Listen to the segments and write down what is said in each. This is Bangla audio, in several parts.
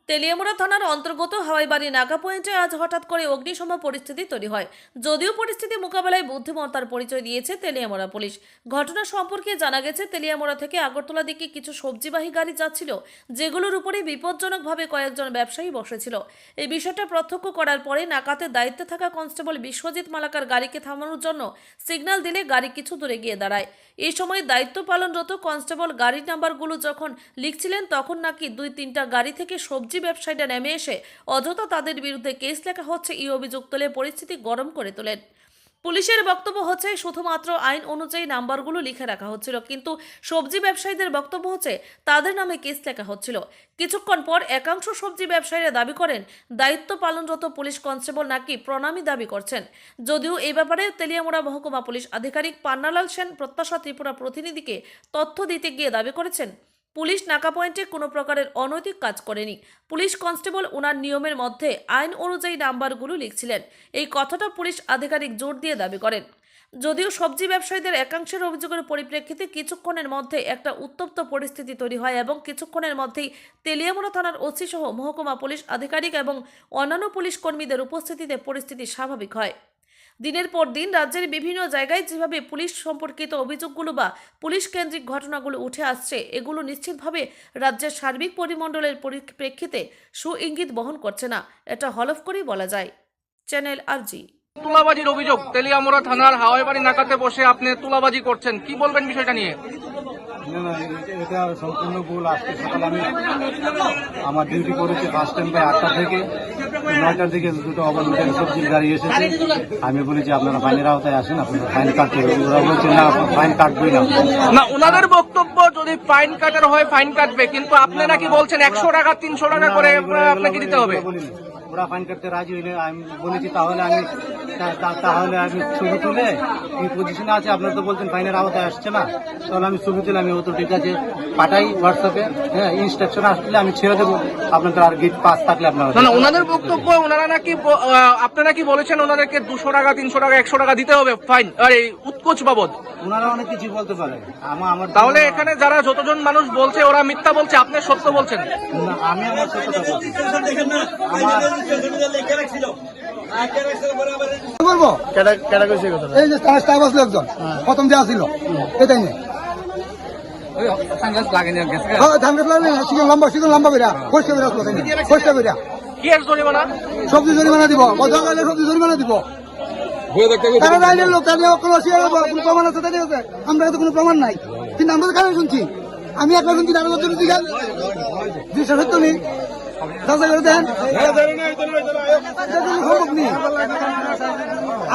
তেলিয়ামুড়া থানার অন্তর্গত হাওয়াইবাড়ি নাগা পয়েন্টে আজ হঠাৎ করে অগ্নিসম পরিস্থিতি তৈরি হয়। যদিও পরিস্থিতি মোকাবেলায় বুদ্ধিমত্তার পরিচয় দিয়েছে তেলিয়ামুড়া পুলিশ। ঘটনা সম্পর্কে জানা গেছে, তেলিয়ামুড়া থেকে আগরতলা দিকে কিছু সবজিবাহী গাড়ি যাচ্ছিল, যেগুলোর উপরে বিপজ্জনকভাবে কয়েকজন ব্যবসায়ী বসেছিল। এই বিষয়টা প্রত্যক্ষ করার পরে নাকাতে দায়িত্বে থাকা কনস্টেবল বিশ্বজিৎ মালাকার গাড়িকে থামানোর জন্য সিগন্যাল দিলে গাড়ি কিছু দূরে গিয়ে দাঁড়ায়। এই সময় দায়িত্ব পালনরত কনস্টেবল গাড়ির নাম্বারগুলো যখন লিখছিলেন, তখন নাকি 2-3টা গাড়ি থেকে সবজি ব্যবসায়ীরা নেমে এসে অযথা তাদের বিরুদ্ধে কেস লেখা হচ্ছে এই অভিযোগ তুলে পরিস্থিতি গরম করে তোলেন। পুলিশের বক্তব্য হচ্ছে শুধুমাত্র আইন অনুযায়ী নাম্বারগুলো লিখে রাখা হচ্ছিল, কিন্তু সবজি ব্যবসায়ীদের বক্তব্য হচ্ছে তাদের নামে কেস লেখা হচ্ছিল। কিছুক্ষণ পর একাংশ সবজি ব্যবসায়ীরা দাবি করেন দায়িত্ব পালনরত পুলিশ কনস্টেবল নাকি প্রণামী দাবি করছেন। যদিও এই ব্যাপারে তেলিয়ামুড়া মহকুমা পুলিশ আধিকারিক পান্নালাল সেন প্রত্যাশা ত্রিপুরা প্রতিনিধিকে তথ্য দিতে গিয়ে দাবি করেছেন পুলিশ নাকা পয়েন্টে কোনো প্রকারের অনৈতিক কাজ করেনি। পুলিশ কনস্টেবল ওনার নিয়মের মধ্যে আইন অনুযায়ী নাম্বারগুলো লিখছিলেন, এই কথাটা পুলিশ আধিকারিক জোর দিয়ে দাবি করেন। যদিও সবজি ব্যবসায়ীদের একাংশের অভিযোগের পরিপ্রেক্ষিতে কিছুক্ষণের মধ্যে একটা উত্তপ্ত পরিস্থিতি তৈরি হয় এবং কিছুক্ষণের মধ্যেই তেলিয়ামুড়া থানার ওসি সহ মহকুমা পুলিশ আধিকারিক এবং অন্যান্য পুলিশ কর্মীদের উপস্থিতিতে পরিস্থিতি স্বাভাবিক হয়। দিনের পর দিন রাজ্যের বিভিন্ন জায়গায় যেভাবে পুলিশ সম্পর্কিত অভিযোগগুলো বা পুলিশ কেন্দ্রিক ঘটনাগুলো উঠে আসছে, এগুলো নিশ্চিতভাবে রাজ্যের সার্বিক পরিমণ্ডলের পরিপ্রেক্ষিতে সুইঙ্গিত বহন করছে না, এটা হলফ করেই বলা যায়। চ্যানেল আরজি। তুলাবাজির অভিযোগ, তেলিয়ামুড়া থানার হাওয়াইবাড়ি নাকাতে বসে আপনি তুলাবাজি করছেন, কি বলবেন বিষয়টা নিয়ে? না, এটা সম্পূর্ণ ভুল। আজকে সকালে আমি আমার ডিউটি করেছি ফার্স্ট টাইম প্রায় 8টা থেকে 9টার দিকে দুটো অবলম্বন সবজির গাড়ি এসেছে। আমি বলেছি আপনারা ফাইনের আওতায় আসেন, আপনারা ফাইন কাটতে হবে। ওরা বলছে না, ফাইন কাটবেই না। না, ওনাদের বক্তব্য যদি ফাইন কাটার হয় ফাইন কাটবে, কিন্তু আপনারা কি বলছেন 100 টাকা 300 টাকা করে আপনাকে দিতে হবে? ওরা ফাইন কাটতে রাজি হইলে আমি বলেছি তাহলে আমি ছবি তুলে কি পজিশনে আছে, আপনারা তো বলছেন ফাইনের আওতায় আসছে না, তাহলে আমি ছবি তুলে আমি ও তো ঠিক আছে পাঠাই হোয়াটসঅ্যাপে, হ্যাঁ ইনস্ট্রাকশন আসলে আমি ছেড়ে দেবো। আপনাদের আর গেট পাস থাকলে আপনারা না, ওনাদের বক্তব্য ওনারা নাকি আপনারা কি বলেছেন ওনাদেরকে 200 টাকা 300 টাকা 100 টাকা দিতে হবে ফাইন আর এই উৎকোচ বাবদ। ওনারা অনেক কিছু বলতে পারে। আমার তাহলে এখানে যারা যতজন মানুষ বলছে ওরা মিথ্যা বলছে, আপনি সত্য বলছেন। না, আমি আমার সত্যতা বলছি। এই যে স্টাফ আসলো একজন প্রথম যে আসছিল এটাই নিয়ে লম্বা করিয়া পরিষ্কার করিয়া কি এর জরিমানা? সবজি জরিমানা দিব, সবজি জরিমানা দিব। লোক প্রমাণ আছে, আমরা তো কোনো প্রমাণ নাই, কিন্তু আমরা তো কারণ শুনছি। আমি একটা শুনছি তার মধ্যে সত্য নেই,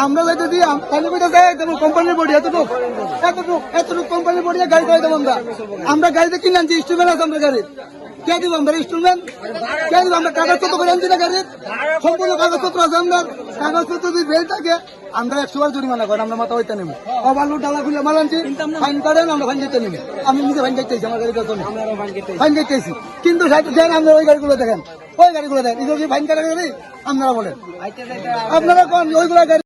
আমরা যাইতে দিই কোম্পানির বডি এতটুক কোম্পানির বডি গাড়ি করে দেবো। আমরা গাড়িতে কিনে আনছি, ইনস্ট্রুমেন্ট আছে আমরা গাড়ির, কে দিব আমরা ইনস্ট্রুমেন্ট, কে দিব আমরা কাগজপত্র করে আনছি না গাড়ির, সম্পূর্ণ কাগজপত্র আছে। আমরা কাগজপত্র যদি বেল থাকে আমরা 100 বার জরিমানা করেন, আমরা মাথা হইতে নেবো। বালু ডালা খুলে মাল আনছি, ফাইন করেন, আমরা ফাইন দিতে নেবো। আমি নিজে ফাইন কাটতেছি, আমার গাড়ির পেছনে ফাইন কাটতেছি, কিন্তু আমরা ওই গাড়িগুলো দেখেন, ওই গাড়িগুলো দেখেন, ফাইন কাটা গাড়ি আপনারা বলেন, আপনারা কোন ওইগুলো গাড়ি